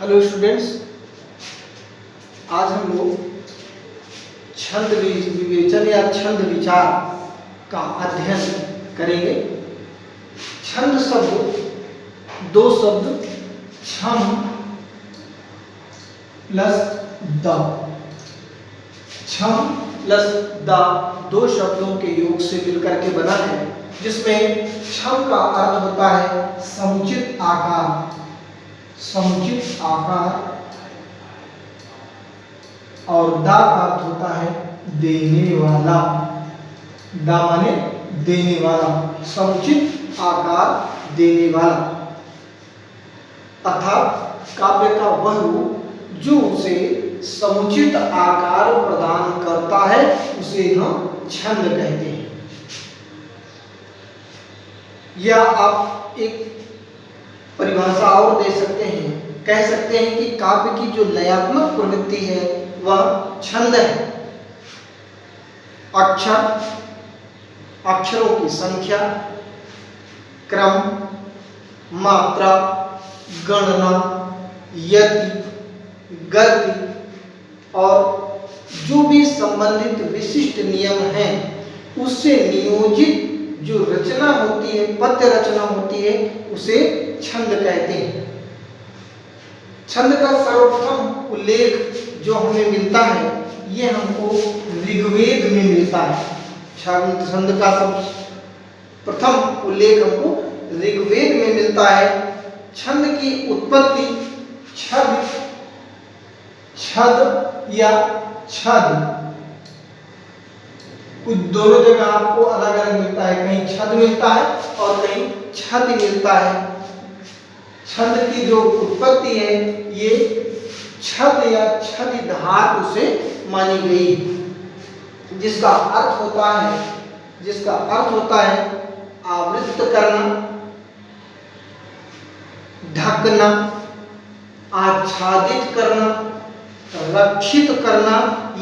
Hello students, आज हम लोग छंद विवेचन या छंद विचार का अध्ययन करेंगे। छंद शब्द दो शब्द छम प्लस द, छम प्लस द दो शब्दों के योग से मिलकर के बना है, जिसमें छम का अर्थ होता है समुचित आकार, समुचित आकार, और दा का अर्थ होता है देने वाला। दा माने देने वाला, समुचित आकार देने वाला, अर्थात काव्य का वह रूप जो उसे समुचित आकार प्रदान करता है उसे हम छंद कहते हैं। या आप एक परिभाषा और दे सकते हैं, कह सकते हैं कि काव्य की जो लयात्मक प्रवृत्ति है वह छंद है। अक्षर, अक्षरों की संख्या, क्रम, मात्रा, गणना, यति, गति और जो भी संबंधित विशिष्ट नियम हैं उससे नियोजित जो रचना होती है, पद्य रचना होती है, उसे छंद कहते हैं। छंद का सर्वप्रथम उल्लेख जो हमें मिलता है ये हमको ऋग्वेद में मिलता है। छंद का प्रथम उल्लेख हमको ऋग्वेद में मिलता है। छंद की उत्पत्ति छद, छद या छद, कुछ दोनों जगह आपको अलग अलग मिलता है, कहीं छद मिलता है और कहीं छद मिलता है। छंद की जो उत्पत्ति है ये छद या छदि धातु से मानी गई, जिसका अर्थ होता है आवृत करना, ढकना, आच्छादित करना, रक्षित करना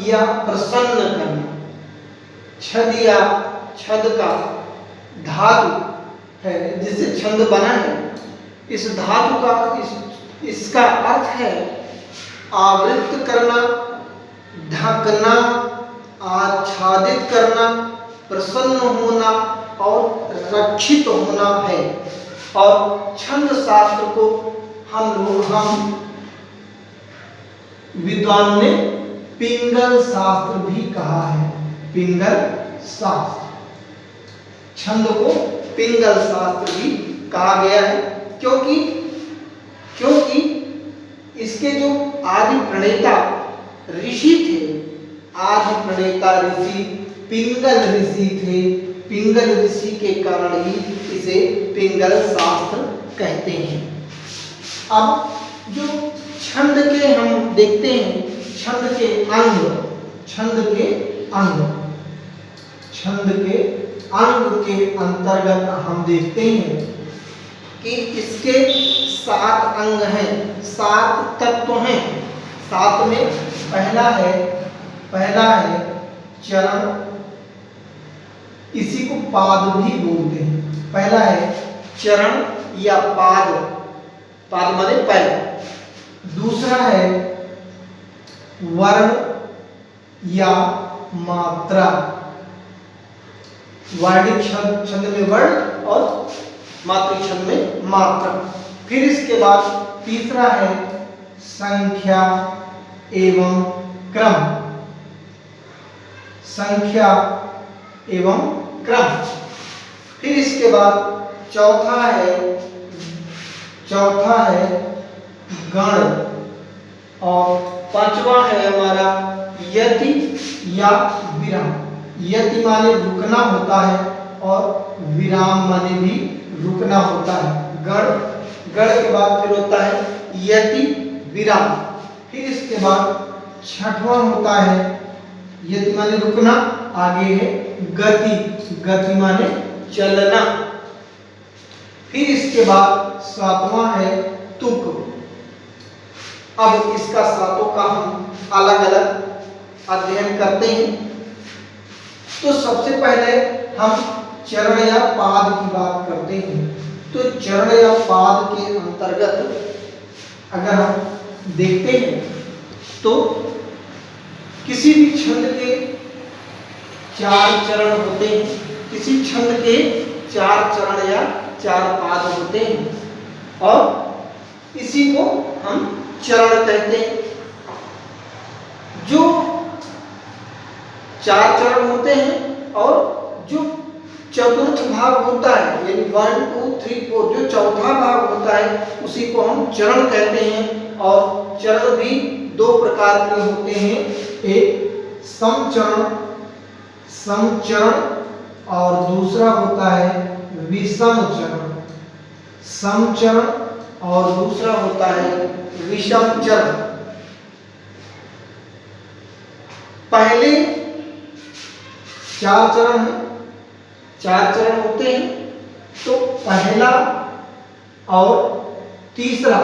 या प्रसन्न करना। छद या छद का धातु है जिससे छंद बना है, इस धातु का इसका अर्थ है आवृत करना, ढकना, आच्छादित करना, प्रसन्न होना और रक्षित होना है। और छंद शास्त्र को हम विद्वानों ने पिंगल शास्त्र भी कहा है। पिंगल शास्त्र, छंद को पिंगल शास्त्र भी कहा गया है, क्योंकि इसके जो आदि प्रणेता ऋषि थे, आदि प्रणेता ऋषि पिंगल ऋषि थे। पिंगल ऋषि के कारण ही इसे पिंगल शास्त्र कहते हैं। अब जो छंद के हम देखते हैं, छंद के अंग के अंतर्गत हम देखते हैं कि इसके 7 अंग हैं, 7 तत्व हैं। 7 में पहला है चरण, इसी को पाद भी बोलते हैं। पहला है चरण या पाद, पाद माने पैर। दूसरा है वर्ण या मात्रा, वर्णिक छंद में वर्ण और मात्रिक छंद में मात्रा। फिर इसके बाद तीसरा है संख्या एवं क्रम, संख्या एवं क्रम। फिर इसके बाद चौथा है गण, और पांचवा है हमारा यति या विराम। यति माने रुकना होता है और विराम माने भी रुकना होता है। गण के बाद फिर होता है यति विराम। फिर इसके बाद छठवां होता है यति माने रुकना, आगे है गति, गति माने चलना। फिर इसके बाद 7वां है तुक। अब इसका 7 का हम अलग अलग अध्ययन करते हैं। तो सबसे पहले हम चरण या पाद की बात करते हैं। तो चरण या पाद के अंतर्गत अगर हम देखते हैं तो किसी भी छंद के 4 चरण होते हैं, किसी छंद के 4 चरण या 4 पाद होते हैं और इसी को हम चरण कहते हैं। जो 4 चरण होते हैं और जो चतुर्थ भाग होता है यानी 1 2 3 4 जो चौथा भाग होता है उसी को हम चरण कहते हैं। और चरण भी 2 प्रकार के होते हैं, एक समचरण और दूसरा होता है विषम चरण। समचरण और दूसरा होता है विषम चरण। पहले 4 चरण हैं, 4 चरण होते हैं तो पहला और तीसरा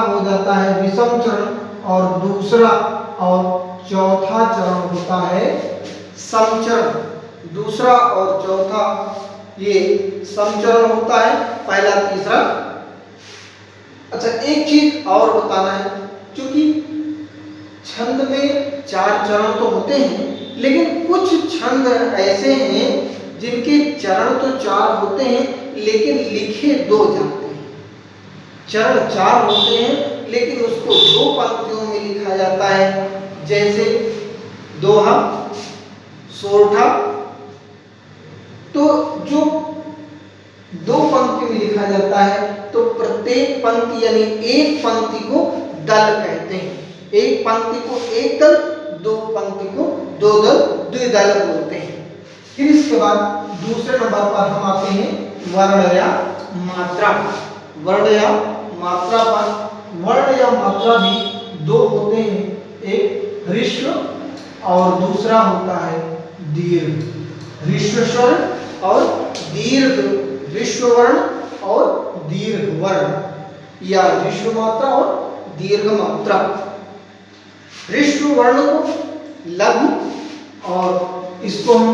हो जाता है विषम चरण और दूसरा और चौथा चरण होता है समचरण। दूसरा और चौथा ये समचरण होता है, पहला तीसरा। अच्छा, एक चीज और बताना है, क्योंकि छंद में 4 चरण तो होते हैं लेकिन कुछ छंद ऐसे हैं जिनके चरण तो 4 होते हैं लेकिन लिखे 2 जाते हैं। चरण 4 होते हैं लेकिन उसको 2 पंक्तियों में लिखा जाता है, जैसे दोहा, सोरठा। तो जो 2 पंक्ति में लिखा जाता है तो प्रत्येक पंक्ति यानी एक पंक्ति को दल कहते हैं। एक पंक्ति को एक दल, 2 पंक्ति को 2 दल, द्विदल बोलते हैं। फिर इसके बाद दूसरे नंबर पर हम आते हैं वर्ण या मात्रा। वर्ण या मात्रा पर वर्ण या मात्रा भी 2 होते हैं, एक ह्रस्व और दूसरा होता है दीर्घ। ह्रस्व स्वर और दीर्घ, ह्रस्व वर्ण और दीर्घ वर्ण या ह्रस्व मात्रा और दीर्घ मात्रा। ह्रस्व वर्ण को लघु और इसको हम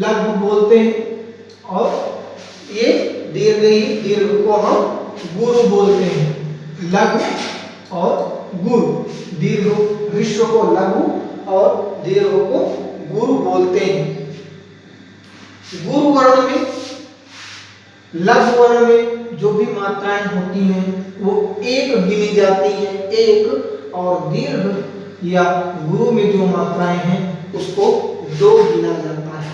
लघु बोलते हैं और ये दीर्घ को हम गुरु बोलते हैं। लघु और गुरु, दीर्घ ह्रस्व को लघु और दीर्घ को गुरु बोलते हैं। गुरु वर्ण में, लघु वर्ण में जो भी मात्राएं होती हैं वो 1 गिनी जाती हैं, 1, और दीर्घ या गुरु में जो मात्राएं हैं उसको 2 गिना जाता है।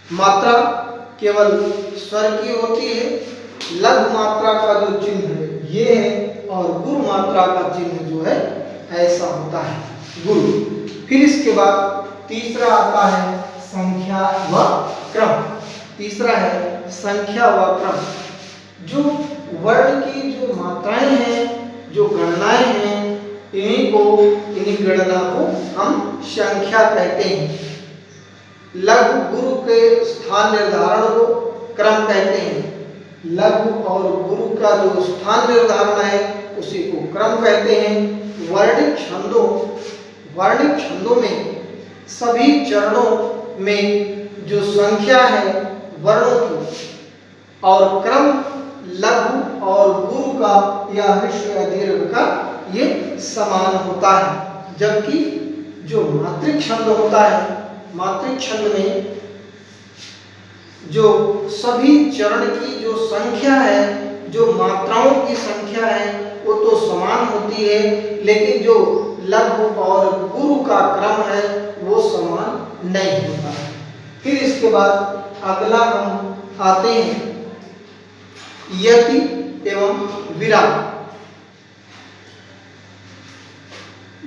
मात्रा केवल स्वर की होती है, लघु मात्रा का जो चिन्ह है ये है और गुरु मात्रा का चिन्ह जो है ऐसा होता है, गुरु। फिर इसके बाद तीसरा आता है संख्या व क्रम। तीसरा है संख्या व क्रम। जो वर्ण की जो मात्राएं हैं, जो गणनाएं हैं, इन्हीं गणना को हम संख्या कहते हैं। लघु गुरु के स्थान निर्धारण को क्रम कहते हैं। लघु और गुरु का जो स्थान निर्धारण है उसी को क्रम कहते हैं। वर्णिक छंदों में सभी चरणों में जो संख्या है वर्णों की और क्रम लघु और गुरु का या ह्रस्व या दीर्घ का ये समान होता है। जबकि जो मात्रिक छंद होता है, मात्रिक छंद में जो सभी चरण की जो संख्या है, जो मात्राओं की संख्या है वो तो समान होती है, लेकिन जो लघु और गुरु का क्रम है वो समान नहीं होता है। फिर इसके बाद अगला हम आते हैं यति एवं विराम।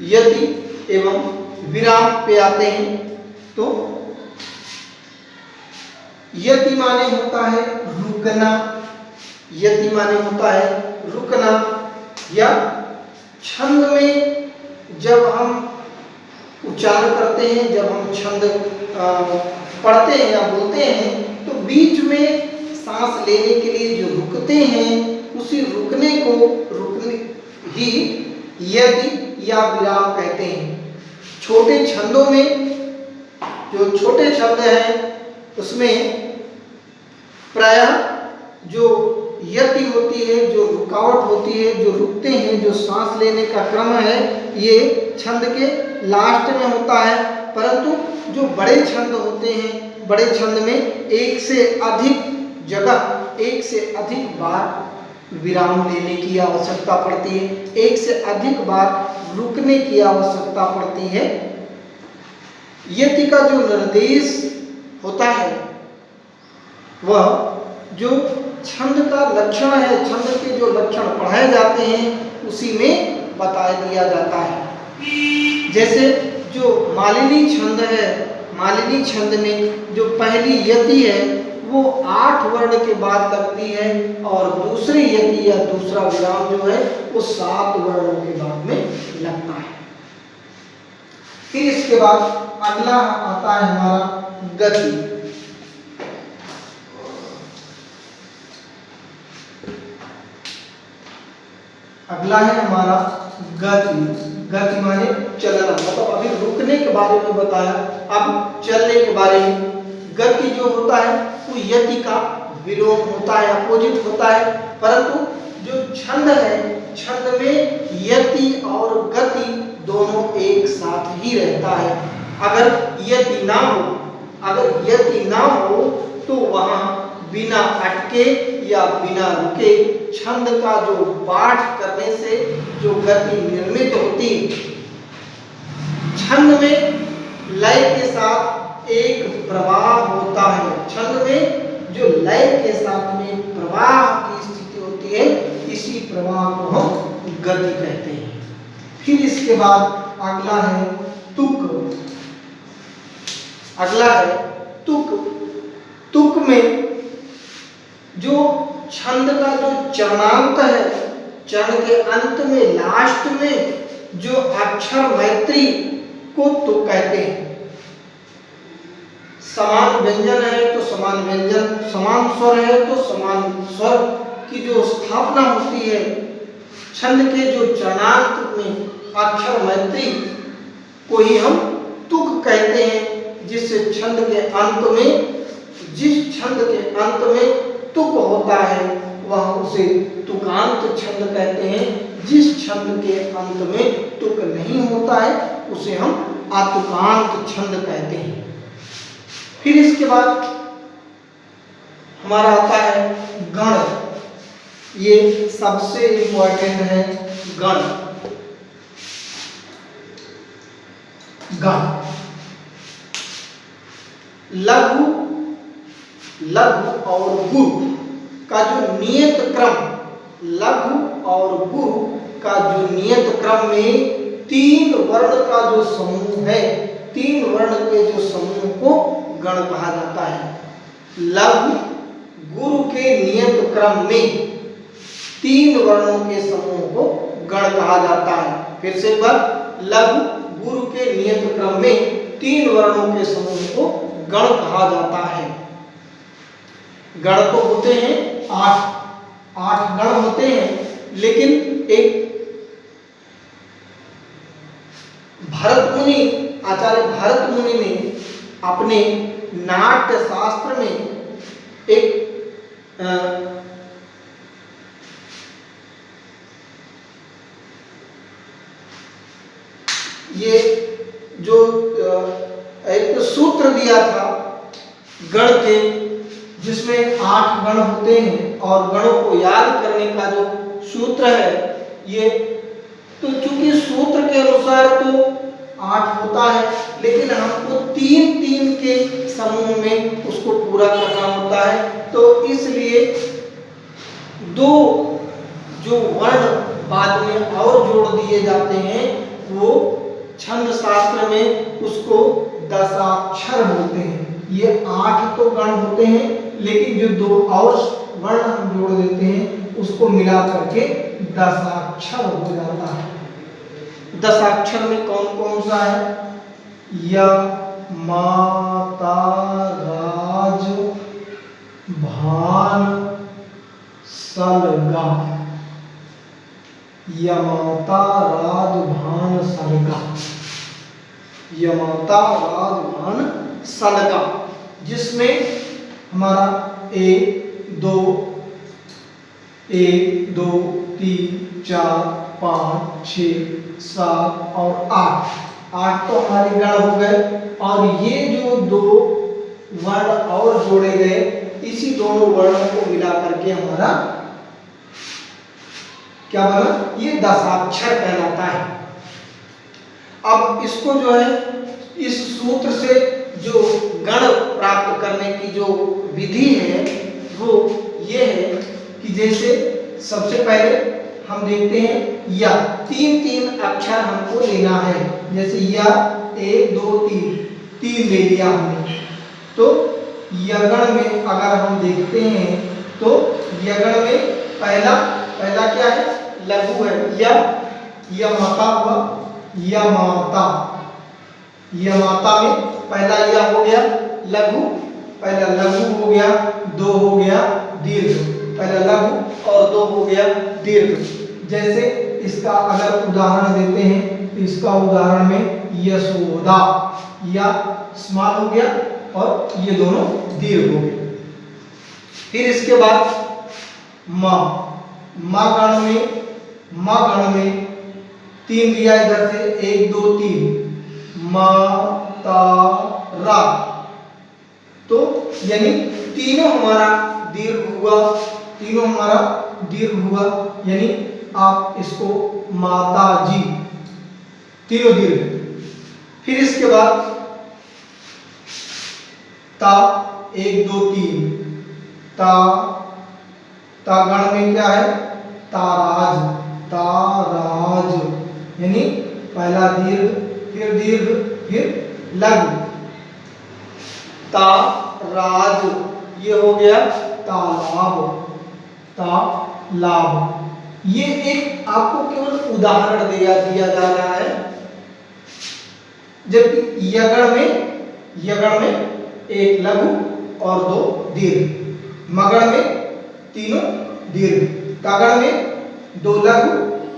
यति एवं विराम पे आते हैं तो यति माने होता है रुकना। यति माने होता है रुकना, या छंद में जब हम उच्चारण करते हैं, जब हम छंद पढ़ते हैं या बोलते हैं तो बीच में सांस लेने के लिए जो रुकते हैं उसी रुकने ही यति या विराम कहते हैं। छोटे छंदों में जो छोटे छंद हैं उसमें प्रायः जो यति होती है, जो रुकावट होती है, जो रुकते हैं, जो सांस लेने का क्रम है, ये छंद के लास्ट में होता है। परंतु जो बड़े छंद होते हैं, बड़े छंद में एक से अधिक जगह, एक से अधिक बार विराम लेने की आवश्यकता पड़ती है, एक से अधिक बार रुकने की आवश्यकता पड़ती है। यति का जो निर्देश होता है वह जो छंद का लक्षण है, छंद के जो लक्षण पढ़ाए जाते हैं उसी में बता दिया जाता है। जैसे जो मालिनी छंद है, मालिनी छंद में जो पहली यति है वो 8 वर्ण के बाद लगती है और दूसरी यति या दूसरा विराम जो है वो 7 वर्णों के बाद में लगता है। फिर इसके बाद अगला आता है हमारा गति। अगला है हमारा गति। गति माने चलना, मतलब अभी रुकने के बारे में बताया, अब चलने के बारे में। गति जो होता है वो यति का विलोम होता है, अपोजिट होता है। परंतु जो छंद है, छंद में यति और गति दोनों एक साथ ही रहता है। अगर यति ना हो, अगर यति ना हो तो वहां बिना अटके या बिना रुके छंद का जो पाठ करने से जो गति निर्मित होती, छंद में लय के साथ एक प्रवाह होता है। छंद में जो लय के साथ में प्रवाह की स्थिति होती है, इसी प्रवाह को हम गति कहते हैं। फिर इसके बाद अगला है तुक। अगला है तुक। तुक में जो छंद का जो चरणांत है, चरण के अंत में लास्ट में जो अक्षर मैत्री को तुक कहते हैं। समान व्यंजन है तो समान व्यंजन, समान स्वर है तो समान स्वर की जो स्थापना होती है, छंद के जो चरणांत में अक्षर मैत्री को ही हम तुक कहते हैं। जिस छंद के अंत में, जिस छंद के अंत में तुक होता है वह उसे तुकांत छंद कहते हैं। जिस छंद के अंत में तुक नहीं होता है उसे हम अतुकांत छंद कहते हैं। फिर इसके बाद हमारा आता है गण। ये सबसे इंपॉर्टेंट है गण। गण लघु, लघु और गुरु का जो नियत क्रम, लघु और गुरु का जो नियत क्रम में 3 वर्ण का जो समूह है, 3 वर्ण के जो समूह को गण कहा जाता है। लघु गुरु के नियत क्रम में 3 वर्णों के समूह को गण कहा जाता है। फिर से एक बार, लघु गुरु के नियत क्रम में 3 वर्णों के समूह को गण कहा जाता है। गण तो होते हैं 8 गण होते हैं, लेकिन एक भरत मुनि, आचार्य भरत मुनि ने अपने नाट्य शास्त्र में एक ये जो एक सूत्र दिया था गण के, जिसमें 8 गण होते हैं और गणों को याद करने का जो सूत्र है ये, तो चूंकि सूत्र के अनुसार तो 8 होता है, लेकिन हमको 3-3 के समूह में उसको पूरा करना होता है। तो इसलिए 2 जो वर्ण बाद में और जोड़ दिए जाते हैं वो छंद शास्त्र में उसको दशाक्षर बोलते हैं। ये 8 तो गण होते हैं, लेकिन जो 2 और वर्ण हम जोड़ देते हैं उसको मिला करके दशाक्षर हो जाता है। दशाक्षर में कौन कौन सा है? य, माता, राज, भान, सलगा। यमाता, राज, भान, सलगा। यमाता, राज, भान, सलगा, जिसमें हमारा 1, 2, 1 2 3 4 5 6 7 और 8 तो हमारे गण हो गए। और ये जो दो वर्ण और जोड़े गए, इसी दोनों वर्णों को मिला करके हमारा क्या बना, ये दशाक्षर कहलाता है। अब इसको जो है इस सूत्र से जो गण प्राप्त करने की जो विधि है वो ये है कि जैसे सबसे पहले हम देखते हैं या, तीन अक्षर हमको लेना है। जैसे या 1 2 3 ले लिया हमने। तो यगण में अगर हम देखते हैं तो यगण में पहला क्या है, लघु है। या माता हुआ, या माता में पहला या हो गया लघु, पहला लघु हो गया, 2 हो गया दीर्घ, पहला लघु और 2 हो गया दीर्घ। जैसे इसका अगर उदाहरण देते हैं तो इसका उदाहरण में यशोदा, या स्मॉल हो गया और ये दोनों दीर्घ हो गए। फिर इसके बाद माँ गण में 3 दिया इधर से, 1 2 3 माता रा। तो यानी तीनों हमारा दीर्घ हुआ, यानी आप इसको माता जी, तीनों दीर्घ। फिर इसके बाद ता 1 2 3 ता गण में क्या है, ताराज, यानी पहला दीर्घ, फिर लघु, ताराज, ये हो गया तालाब। ये एक आपको केवल उदाहरण दिया जा रहा है। जबकि यगण में 1 लघु और 2 दीर्घ, मगण में तीनों दीर्घ, कागण में 2 लघु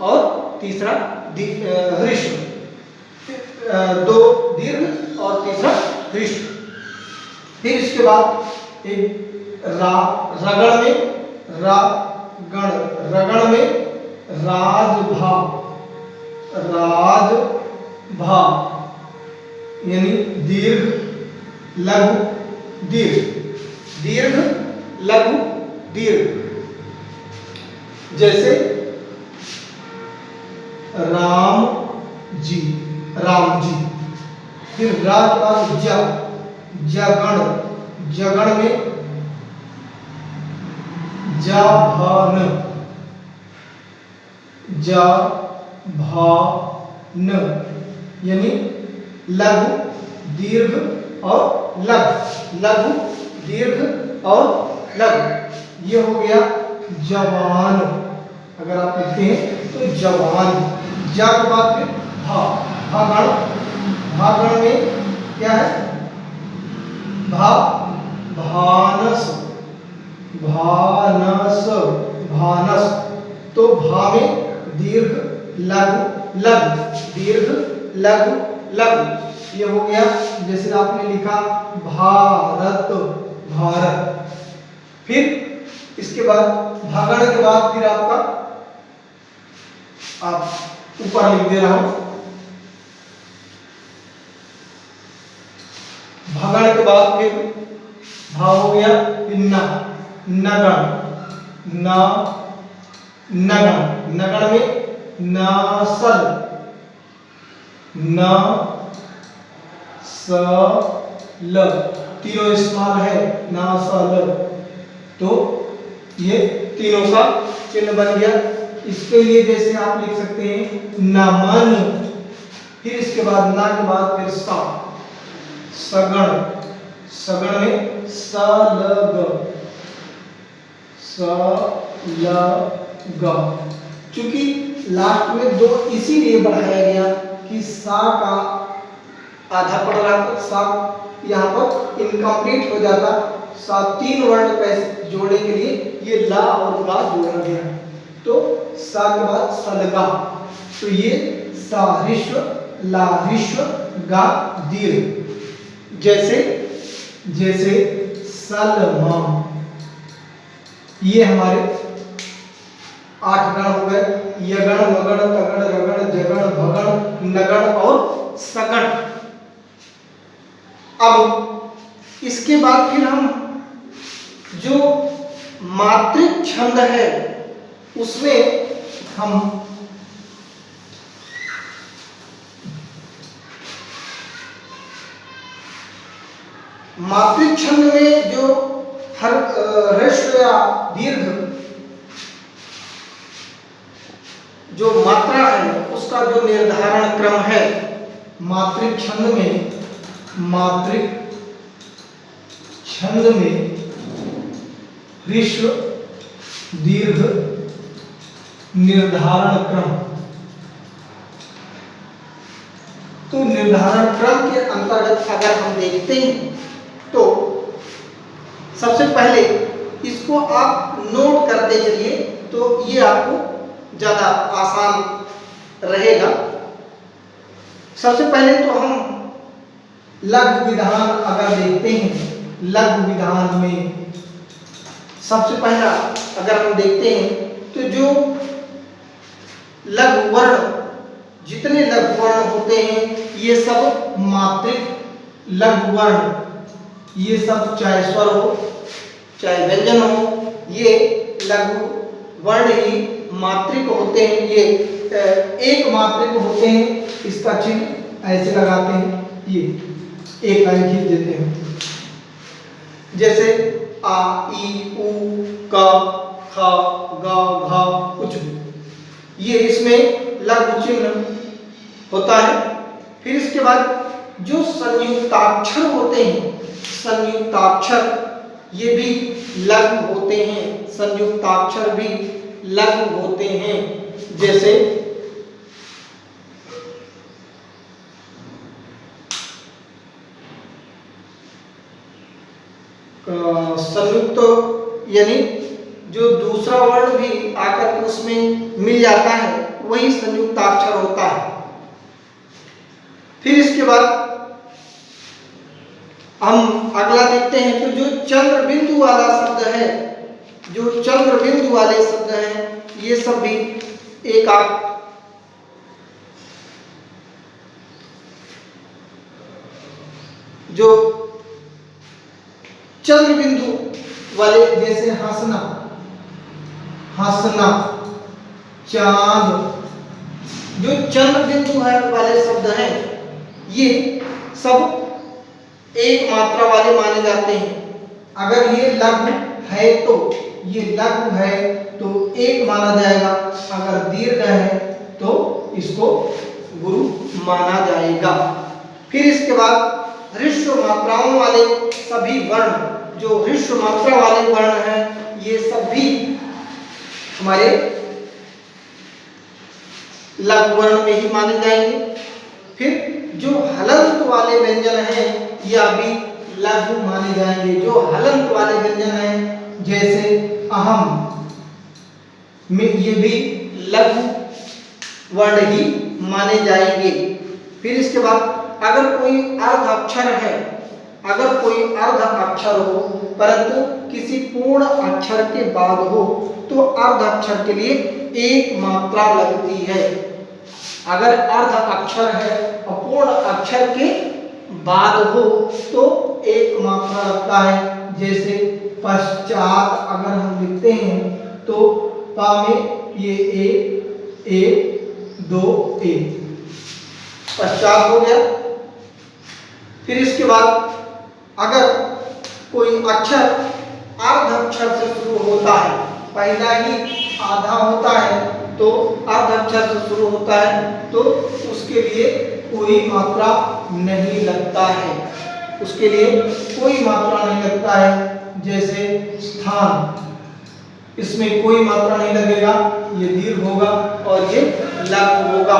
और तीसरा ह्रस्व, 2 दीर्घ और तीसरा ह्रस्व। फिर इसके बाद एक रगण में राजभा, यानी दीर्घ लघु दीर्घ लघु दीर्घ। जैसे राम जी। फिर रा के बाद जगण में जभान, यानी लघु दीर्घ और लघु दीर्घ और लघु। ये हो गया जवान। अगर आप लिखते हैं तो जवान। जा के बाद फिर भागण में क्या है, भानस। तो भा में दीर्घ लघु दीर्घ लघु, ये हो गया। जैसे आपने लिखा भारत। फिर इसके बाद भागण के बाद फिर आपका, आप ऊपर लिख दे रहा हूं, भागण के बाद फिर भा हो गया, फिर नगण में नसल, तीनों स्मॉल है, नसल। तो ये तीनों का चिन्ह बन गया। इसके लिए जैसे आप लिख सकते हैं नमन। फिर इसके बाद ना के बाद फिर सगण में चूंकि लास्ट में 2 इसीलिए बढ़ाया गया कि सा का आधा पड़ रहा था, सा यहाँ पर इनकम्प्लीट हो जाता। 3 वर्ण पैसे जोड़ने के लिए ये ला और गा जोड़ा गया। तो सा के बाद सलगा, तो ये सा ह्रस्व, ला ह्रस्व, गा दीर्घ। जैसे सलमा, ये हमारे 8 गण हो गए, यगण, मगण, तगण, रगण, जगण, भगण, नगण और सगण। अब इसके बाद फिर हम जो मात्रिक छंद है उसमें हम मात्रिक छंद में जो हर ह्रस्व या दीर्घ जो मात्रा है उसका जो निर्धारण क्रम है, मात्रिक छंद में ह्रस्व दीर्घ निर्धारण क्रम। तो निर्धारण क्रम के अंतर्गत अगर हम देखते हैं तो सबसे पहले इसको आप नोट करते चलिए तो ये आपको ज़्यादा आसान रहेगा। सबसे पहले तो हम लघु विधान अगर देखते हैं, लघु विधान में सबसे पहला अगर हम देखते हैं तो जो लघु वर्ण, जितने लघु वर्ण होते हैं ये सब मात्रिक लघु वर्ण, ये सब चाहे स्वर हो चाहे व्यंजन हो, ये लघु वर्ण ही मात्रिक होते हैं, ये एक मात्रिक होते हैं। इसका चिन्ह ऐसे लगाते हैं, ये एक लाइन खींच देते हैं, जैसे आ, ई, उ, क, ख, ग, घ, कुछ भी, ये इसमें लघु चिन्ह होता है। फिर इसके बाद जो संयुक्ताक्षर होते हैं, संयुक्ताक्षर ये भी लघु होते हैं, संयुक्ताक्षर भी लघु होते हैं। जैसे संयुक्त यानी जो दूसरा वर्ण भी आकर के उसमें मिल जाता है वही संयुक्ताक्षर होता है। फिर इसके बाद हम अगला देखते हैं तो जो चंद्र बिंदु वाला शब्द है, जो चंद्र बिंदु वाले शब्द हैं ये सब भी एक आक जो चंद्र बिंदु वाले, जैसे हंसना, हंसना, चांद, जो चंद्र बिंदु है वाले शब्द हैं ये सब एक मात्रा वाले माने जाते हैं। अगर ये लघु है तो ये लघु है तो एक माना जाएगा, अगर दीर्घ है तो इसको गुरु माना जाएगा। फिर इसके बाद ह्रस्व मात्राओं वाले सभी वर्ण, जो ह्रस्व मात्रा वाले वर्ण हैं ये सब भी हमारे लघु वर्ण में ही माने जाएंगे। फिर जो हलंत वाले व्यंजन हैं यह भी लघु माने जाएंगे। जो हलंत वाले व्यंजन हैं जैसे अहम में ये भी लघु वर्ण ही माने जाएंगे। फिर इसके बाद अगर कोई अर्ध अक्षर है, अगर कोई अर्ध अक्षर हो परंतु किसी पूर्ण अक्षर के बाद हो तो अर्ध अक्षर के लिए एक मात्रा लगती है। अगर अर्ध अक्षर है और पूर्ण अक्षर के बाद हो तो एक मात्रा लगता है। जैसे पश्चात अगर हम लिखते हैं तो पा में ये ए, दो ए, पश्चात हो गया। फिर इसके बाद अगर कोई अक्षर अर्ध अक्षर से शुरू होता है, पहला ही आधा होता है तो अर्ध अक्षर से शुरू होता है तो उसके लिए कोई मात्रा नहीं लगता है, उसके लिए कोई मात्रा नहीं लगता है। जैसे स्थान, इसमें कोई मात्रा नहीं लगेगा, ये दीर्घ होगा और ये लघु होगा।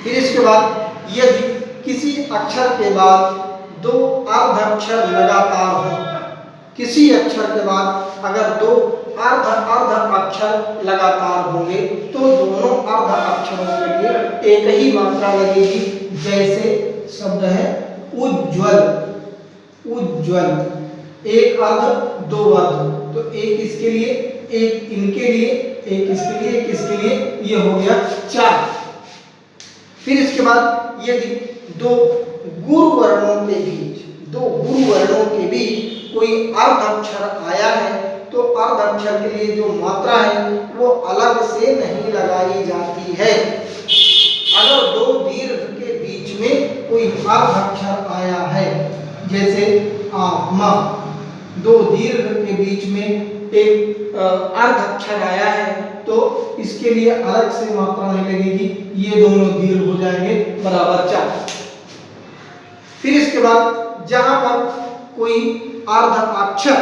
फिर इसके बाद यदि किसी अक्षर के बाद दो अर्ध अक्षर लगातार हो, किसी अक्षर के बाद अगर दो अर्ध अक्षर लगातार होंगे तो दोनों अर्ध अक्षरों के लिए एक ही मात्रा लगेगी। जैसे शब्द है उज्ज्वल, उज्ज्वल, एक अर्ध दो अर्ध, तो एक इसके लिए एक इनके लिए एक इसके लिए, एक इसके लिए, ये हो गया 4। फिर इसके बाद यदि दो गुरु वर्णों के बीच कोई अर्ध अक्षर आया है तो अर्ध अक्षर के लिए जो मात्रा है वो अलग से नहीं लगाई जाती है। अगर दो दीर्घ के बीच में कोई अर्ध अक्षर आया है, जैसे आ म, दो दीर्घ के बीच में एक अर्ध अक्षर आया है तो इसके लिए अलग से मात्रा नहीं लगेगी, ये दोनों दीर्घ हो जाएंगे बराबर 4। फिर इसके बाद जहां पर कोई अर्ध अक्षर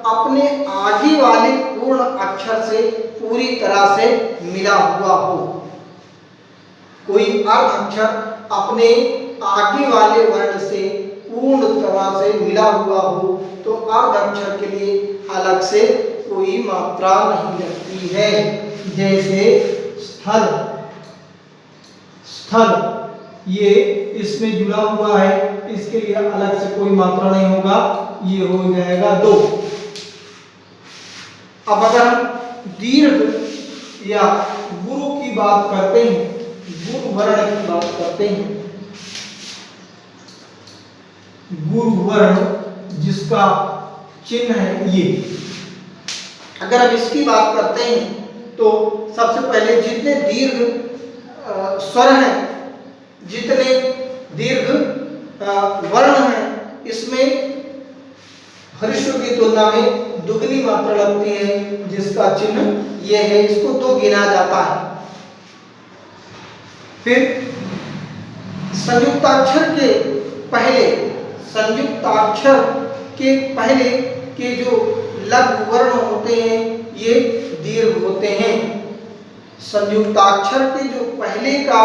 अपने आगे वाले पूर्ण अक्षर से पूरी तरह से मिला हुआ हो, कोई अर्ध अक्षर अपने आगे वाले वर्ण से पूर्ण तरह से मिला हुआ हो तो अर्ध अक्षर के लिए अलग से कोई मात्रा नहीं लगती है। जैसे स्थल, ये इसमें जुड़ा हुआ है, इसके लिए अलग से कोई मात्रा नहीं होगा, ये हो जाएगा 2। अब अगर हम दीर्घ या गुरु की बात करते हैं, गुरु वर्ण की बात करते हैं, गुरु वर्ण जिसका चिन्ह है ये, अगर हम इसकी बात करते हैं तो सबसे पहले जितने दीर्घ स्वर हैं, जितने दीर्घ वर्ण हैं, इसमें ह्रस्व की तुलना में दुगनी मात्रा लगती है, जिसका चिन्ह ये है, इसको 2 गिना जाता है। फिर संयुक्ताक्षर के पहले के जो लघु वर्ण होते हैं ये दीर्घ होते हैं। संयुक्ताक्षर के जो पहले का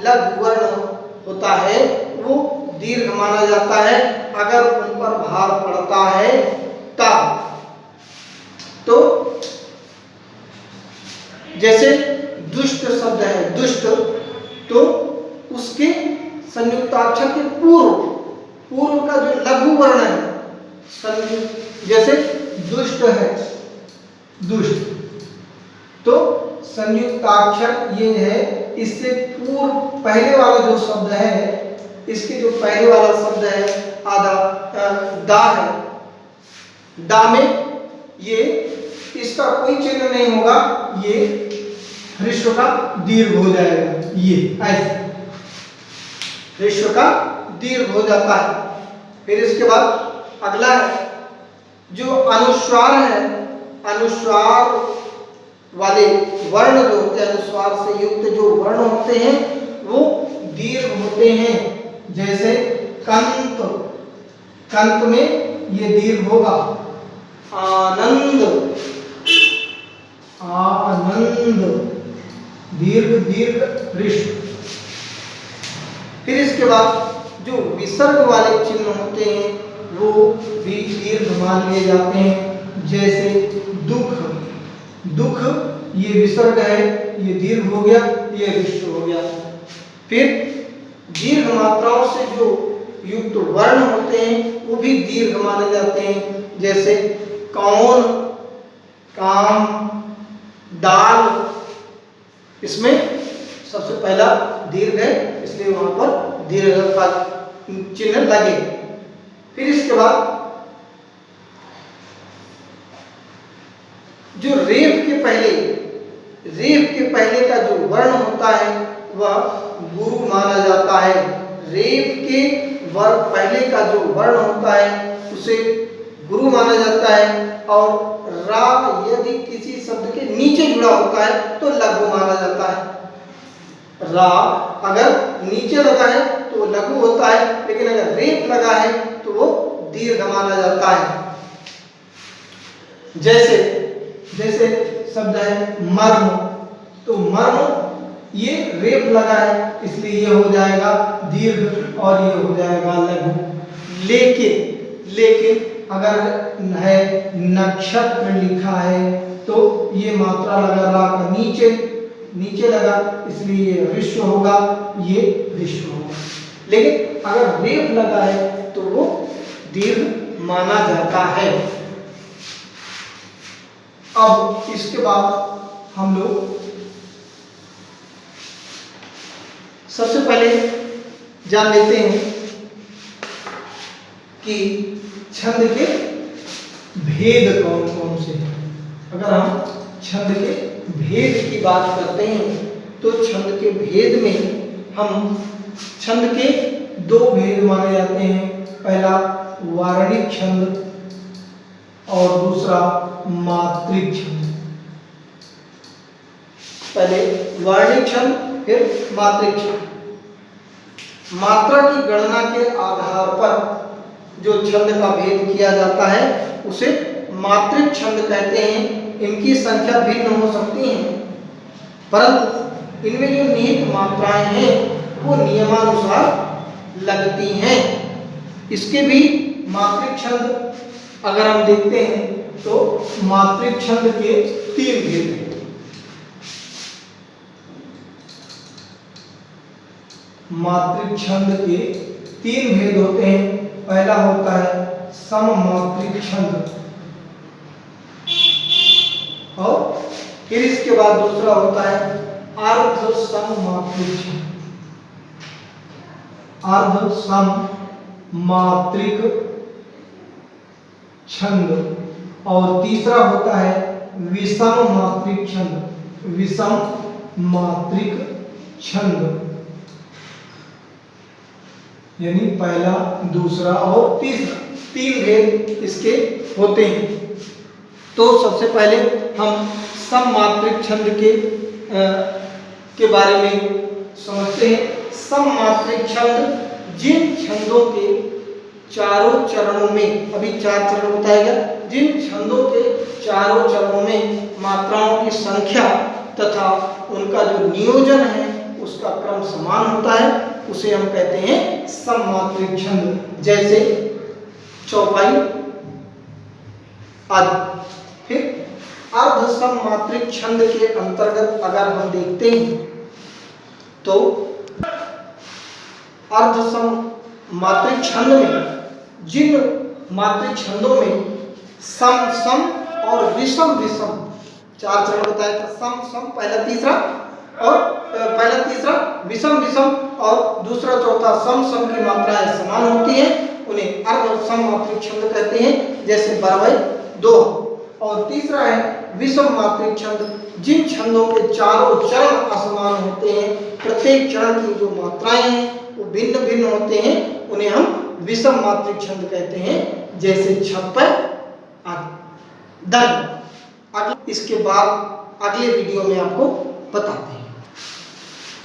लघु वर्ण होता है वो दीर्घ माना जाता है अगर उन पर भार पड़ता है तब। तो जैसे दुष्ट शब्द है, दुष्ट, तो उसके संयुक्ताक्षर के पूर्व का जो लघु वर्ण है, जैसे दुष्ट है, दुष्ट, तो संयुक्ताक्षर ये है, इससे पूर्व पहले वाला जो शब्द है, इसके जो पहले वाला शब्द है आधा दा है, दा में ये इसका कोई चिन्ह नहीं होगा, ये ह्रस्व का दीर्घ हो जाएगा, ये ऐसे ह्रस्व का दीर्घ हो जाता है। फिर इसके बाद अगला है जो अनुस्वार है, अनुस्वार वाले वर्ण जो होते हैं, अनुस्वार से युक्त जो वर्ण होते हैं वो दीर्घ होते हैं। जैसे कंत, कंत में ये दीर्घ होगा, आनंद, आनंद, दीर्घ दीर्घ ह्रस्व। फिर इसके बाद जो विसर्ग वाले चिन्ह होते हैं वो भी दीर्घ मान लिए जाते हैं। जैसे दुख, दुख ये विसर्ग है, ये दीर्घ हो गया, ये ह्रस्व हो गया। फिर दीर्घ मात्राओं से जो युक्त वर्ण होते हैं वो भी दीर्घ माने जाते हैं। जैसे कौन, काम, दाल, इसमें सबसे पहला दीर्घ है इसलिए वहां पर दीर्घ का चिन्ह लगे। फिर इसके बाद जो रेफ के पहले का जो वर्ण होता है वह गुरु माना जाता है। रेफ के पहले का जो वर्ण होता है उसे गुरु माना जाता है। और रा यदि किसी शब्द के नीचे जुड़ा होता है तो लघु माना जाता है। रा अगर नीचे लगा है तो लघु होता है, लेकिन अगर रेफ लगा है तो वो दीर्घ माना जाता है। जैसे शब्द है मर्म, तो मर्म ये रेफ लगा है इसलिए ये हो जाएगा दीर्घ और ये हो जाएगा लघु। लेकिन अगर है नक्षत्र लिखा है तो ये मात्रा लगा रा का नीचे लगा इसलिए ये ह्रस्व होगा, ये ह्रस्व होगा। लेकिन अगर रेफ लगा है तो वो दीर्घ माना जाता है। अब इसके बाद हम लोग सबसे पहले जान लेते हैं कि छंद के भेद कौन कौन से हैं। अगर हम छंद के भेद की बात करते हैं तो छंद के भेद में हम छंद के दो भेद माने जाते हैं। पहला वार्णिक छंद और दूसरा मात्रिक छंद। पहले वार्णिक छंद फिर मात्रिक छंद। मात्रा की गणना के आधार पर जो छंद का भेद किया जाता है उसे मात्रिक छंद कहते हैं। इनकी संख्या भिन्न हो सकती है परंतु इनमें जो निहित मात्राएं हैं वो नियमानुसार लगती हैं। इसके भी मात्रिक छंद अगर हम देखते हैं तो मात्रिक छंद के तीन भेद हैं। मात्रिक छंद के तीन भेद होते हैं। पहला होता है सममात्रिक छंद और फिर इसके बाद दूसरा होता है अर्ध सममात्रिक छंद। अर्ध सममात्रिक छंद और तीसरा होता है विषम मात्रिक छंद। विषम मात्रिक छंद यानी पहला दूसरा और तीसरा तीन भेद इसके होते हैं। तो सबसे पहले हम सममात्रिक छंद के बारे में समझते हैं। सममात्रिक छंद जिन छंदों के चारों चरणों में, अभी चार चरण बताएगा, जिन छंदों के चारों चरणों में मात्राओं की संख्या तथा उनका जो नियोजन है उसका क्रम समान होता है उसे हम कहते हैं सममात्रिक छंद। जैसे चौपाई आदि। फिर अर्ध सममात्रिक छंद के अंतर्गत अगर हम देखते हैं तो अर्ध सममात्रिक छंद में जिन मात्रिक छंदों में सम सम और विषम विषम चार चरण बताया था। सम सम पहला तीसरा विषम विषम और दूसरा चौथा सम सम की मात्राएं समान होती हैं उन्हें अर्ध सममात्रिक छंद कहते हैं। जैसे बरवई दो। और तीसरा है विषम मात्रिक छंद जिन छंदों के चारों चरण असमान होते हैं, प्रत्येक चरण की जो मात्राएं हैं वो भिन्न भिन्न होते हैं, उन्हें हम विषम मात्रिक छंद कहते हैं। जैसे छप्पर आदि। इसके बाद अगले वीडियो में आपको